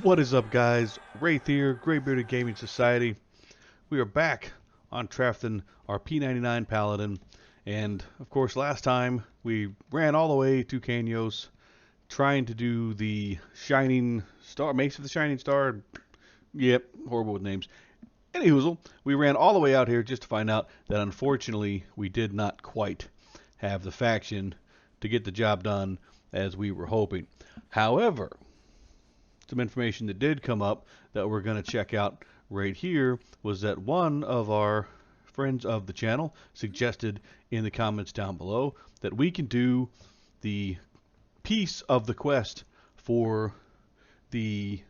What is up, guys? Wraith here, Graybearded Gaming Society. We are back on Trafton, our P99 Paladin. And, of course, last time we ran all the way to Qeynos, trying to do the Shining Star, Mace of the Shining Star. Yep, horrible with names. Anyhoozle, we ran all the way out here just to find out that, unfortunately, we did not quite have the faction to get the job done as we were hoping. However, some information that did come up that we're going to check out right here was that one of our friends of the channel suggested in the comments down below that we can do the piece of the quest for the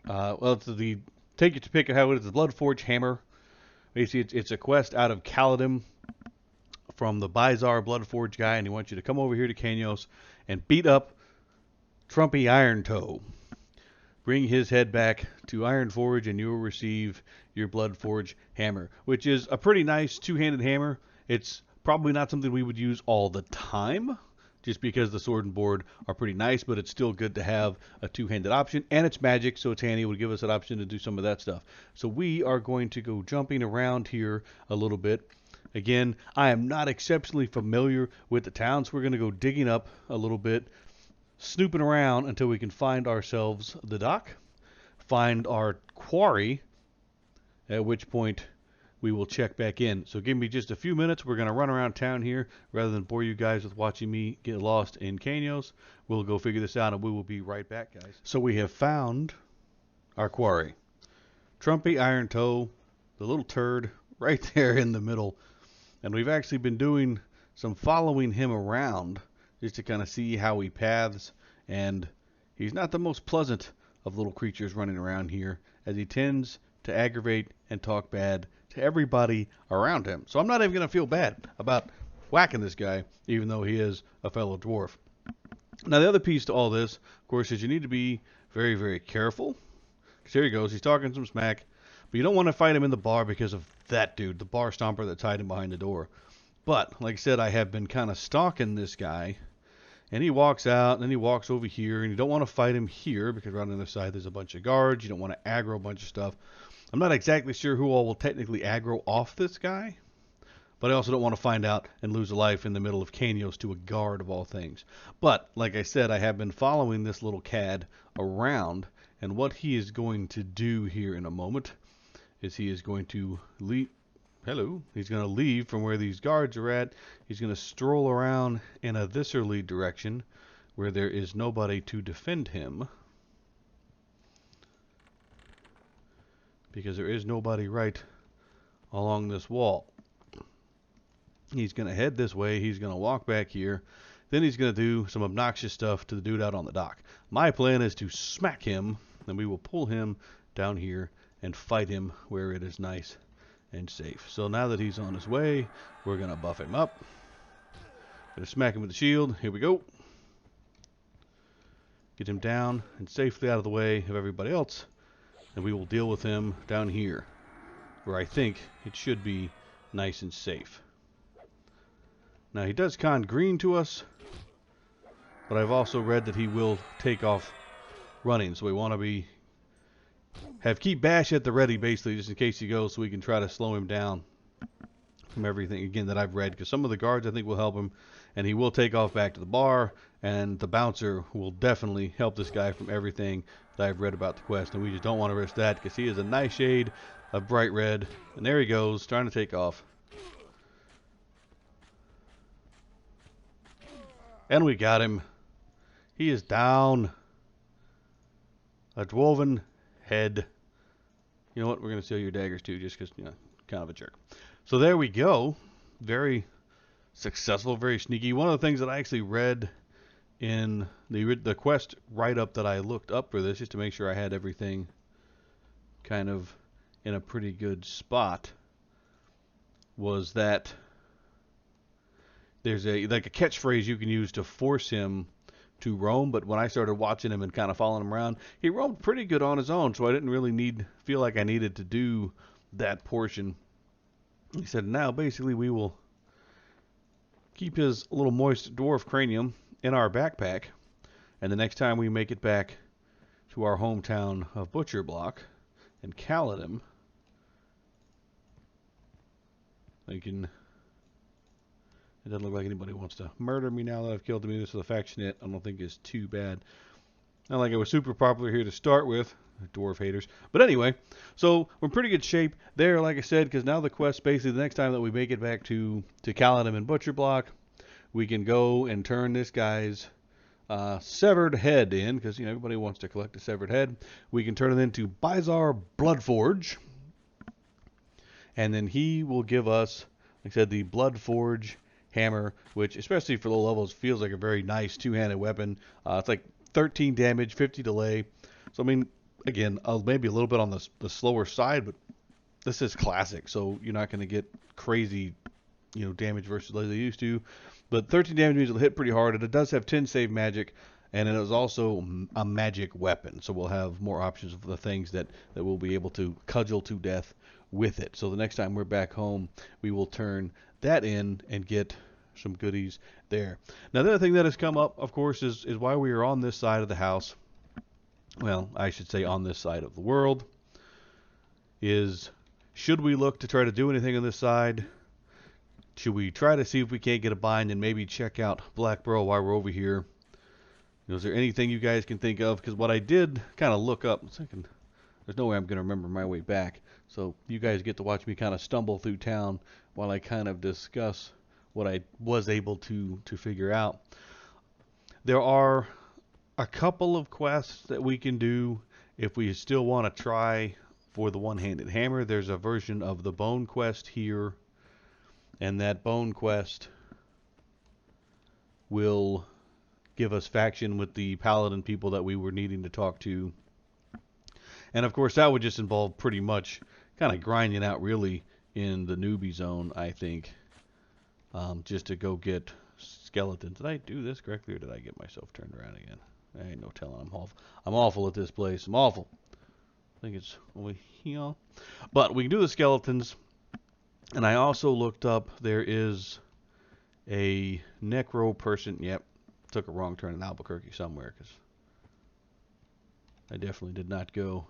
it's the take it to pick it how it is, the bloodforge hammer. Basically, it's a quest out of Caladim from the Bizarre Bloodforge guy, and he wants you to come over here to Qeynos and beat up Trumpy Iron Toe. Bring his head back to Ironforge, and you will receive your Bloodforge hammer, which is a pretty nice two-handed hammer. It's probably not something we would use all the time, just because the sword and board are pretty nice, but it's still good to have a two-handed option, and it's magic, so it's handy. It would give us an option to do some of that stuff. So we are going to go jumping around here a little bit. Again, I am not exceptionally familiar with the town, so we're going to go digging up a little bit, snooping around until we can find ourselves the dock, find our quarry, at which point we will check back in. So give me just a few minutes. We're going to run around town here rather than bore you guys with watching me get lost in Qeynos. We'll go figure this out, and we will be right back, guys. So we have found our quarry. Trumpy Iron Toe, the little turd right there in the middle. And we've actually been doing some following him around just to kind of see how he paths, and he's not the most pleasant of little creatures running around here, as he tends to aggravate and talk bad to everybody around him. So I'm not even going to feel bad about whacking this guy, even though he is a fellow dwarf. Now, the other piece to all this, of course, is you need to be very, very careful. Because here he goes, he's talking some smack, but you don't want to fight him in the bar because of that dude, the bar stomper that's hiding behind the door. But, like I said, I have been kind of stalking this guy. And he walks out, and then he walks over here, and you don't want to fight him here, because right on the other side there's a bunch of guards. You don't want to aggro a bunch of stuff. I'm not exactly sure who all will technically aggro off this guy, but I also don't want to find out and lose a life in the middle of Qeynos to a guard of all things. But, like I said, I have been following this little cad around, and what he is going to do here in a moment is he is going to leave. Hello. He's going to leave from where these guards are at. He's going to stroll around in a thisserly direction where there is nobody to defend him, because there is nobody right along this wall. He's going to head this way. He's going to walk back here. Then he's going to do some obnoxious stuff to the dude out on the dock. My plan is to smack him, and we will pull him down here and fight him where it is nice and safe. So now that he's on his way, we're going to buff him up. Going to smack him with the shield. Here we go. Get him down and safely out of the way of everybody else. And we will deal with him down here, where I think it should be nice and safe. Now, he does con green to us, but I've also read that he will take off running. So we want to have keep bash at the ready, basically, just in case he goes, so we can try to slow him down from everything, again, that I've read. Because some of the guards, I think, will help him, and he will take off back to the bar, and the bouncer will definitely help this guy from everything that I've read about the quest. And we just don't want to risk that, because he is a nice shade of bright red. And there he goes, trying to take off. And we got him. He is down. A dwarven head. You know what? We're going to steal your daggers too, just because, you know, kind of a jerk. So there we go. Very successful, very sneaky. One of the things that I actually read in the quest write-up that I looked up for this, just to make sure I had everything kind of in a pretty good spot, was that there's a catchphrase you can use to force him to roam, but when I started watching him and kind of following him around, he roamed pretty good on his own, so I didn't really feel like I needed to do that portion. He said, now basically we will keep his little moist dwarf cranium in our backpack, and the next time we make it back to to our hometown of Butcher Block and Caledon. It doesn't look like anybody wants to murder me now that I've killed the munis of the factionate. I don't think it's too bad. Not like it was super popular here to start with, dwarf haters. But anyway, so we're in pretty good shape there, like I said, because now the quest, basically the next time that we make it back to Caledon and Butcher Block, we can go and turn this guy's severed head in, because everybody wants to collect a severed head. We can turn it into Bizarre Bloodforge, and then he will give us, like I said, the Bloodforge hammer, which especially for low levels feels like a very nice two-handed weapon. It's like 13 damage, 50 delay. So I mean, again, maybe a little bit on the slower side, but this is classic, so you're not going to get crazy, damage versus like they used to. But 13 damage means it'll hit pretty hard, and it does have 10 save magic, and it is also a magic weapon. So we'll have more options of the things that we'll be able to cudgel to death with it. So the next time we're back home, we will turn that in and get some goodies there. Now, the other thing that has come up, of course, is why we are on this side of the house. Well, I should say on this side of the world. Is should we look to try to do anything on this side? Should we try to see if we can't get a bind and maybe check out Black Burrow while we're over here? Is there anything you guys can think of? Because what I did kind of look up, there's no way I'm going to remember my way back. So you guys get to watch me kind of stumble through town while I kind of discuss what I was able to figure out. There are a couple of quests that we can do if we still want to try for the one-handed hammer. There's a version of the bone quest here, and that bone quest will give us faction with the paladin people that we were needing to talk to. And of course that would just involve pretty much kind of grinding out really in the newbie zone, I think, just to go get skeletons. Did I do this correctly, or did I get myself turned around again? I ain't no telling. I'm awful at this place. I'm awful. I think it's over here. But we can do the skeletons. And I also looked up, there is a necro person. Yep, took a wrong turn in Albuquerque somewhere, because I definitely did not go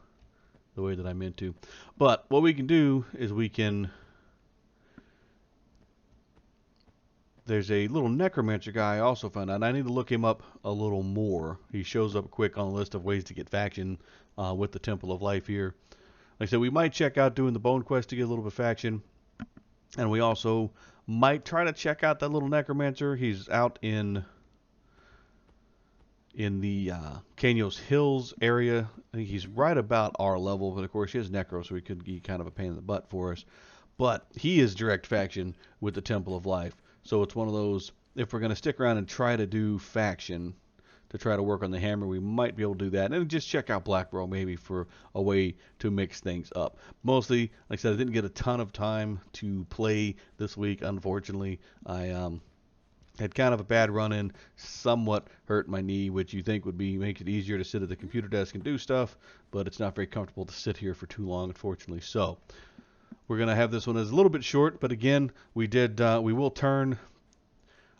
the way that I meant to. But what we can do is there's a little necromancer guy I also found out. I need to look him up a little more. He shows up quick on the list of ways to get faction with the Temple of Life here. Like I said, we might check out doing the bone quest to get a little bit of faction. And we also might try to check out that little necromancer. He's out in the Qeynos Hills area. I think he's right about our level, but of course he has necro, so he could be kind of a pain in the butt for us. But he is direct faction with the Temple of Life. So it's one of those, if we're going to stick around and try to do faction, to try to work on the hammer, we might be able to do that. And just check out Black Burrow maybe for a way to mix things up. Mostly, like I said, I didn't get a ton of time to play this week, unfortunately. I had kind of a bad run-in, somewhat hurt my knee, which you think would make it easier to sit at the computer desk and do stuff, but it's not very comfortable to sit here for too long, unfortunately. So we're going to have this one as a little bit short, but again, we will turn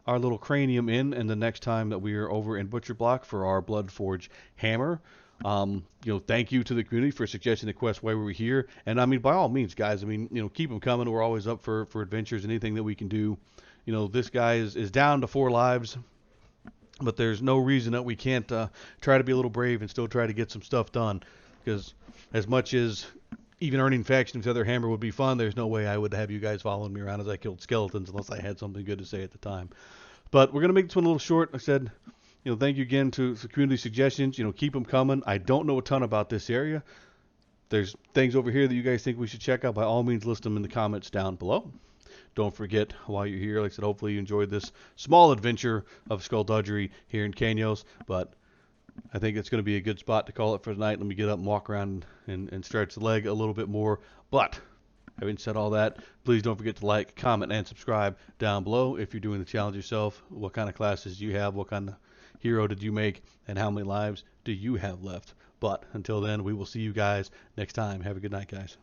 our little cranium in, and the next time that we are over in Butcher Block for our Bloodforge hammer. Thank you to the community for suggesting the quest while we were here. And I mean, by all means, guys, keep them coming. We're always up for adventures, anything that we can do. This guy is down to 4 lives, but there's no reason that we can't try to be a little brave and still try to get some stuff done. Because as much as even earning faction with the other hammer would be fun, there's no way I would have you guys following me around as I killed skeletons unless I had something good to say at the time. But we're going to make this one a little short. Like I said, thank you again to the community suggestions. Keep them coming. I don't know a ton about this area. There's things over here that you guys think we should check out. By all means, list them in the comments down below. Don't forget, while you're here, like I said, hopefully you enjoyed this small adventure of skullduggery here in Qeynos. But I think it's going to be a good spot to call it for tonight. Let me get up and walk around and stretch the leg a little bit more. But having said all that, please don't forget to like, comment, and subscribe down below if you're doing the challenge yourself. What kind of classes do you have? What kind of hero did you make? And how many lives do you have left? But until then, we will see you guys next time. Have a good night, guys.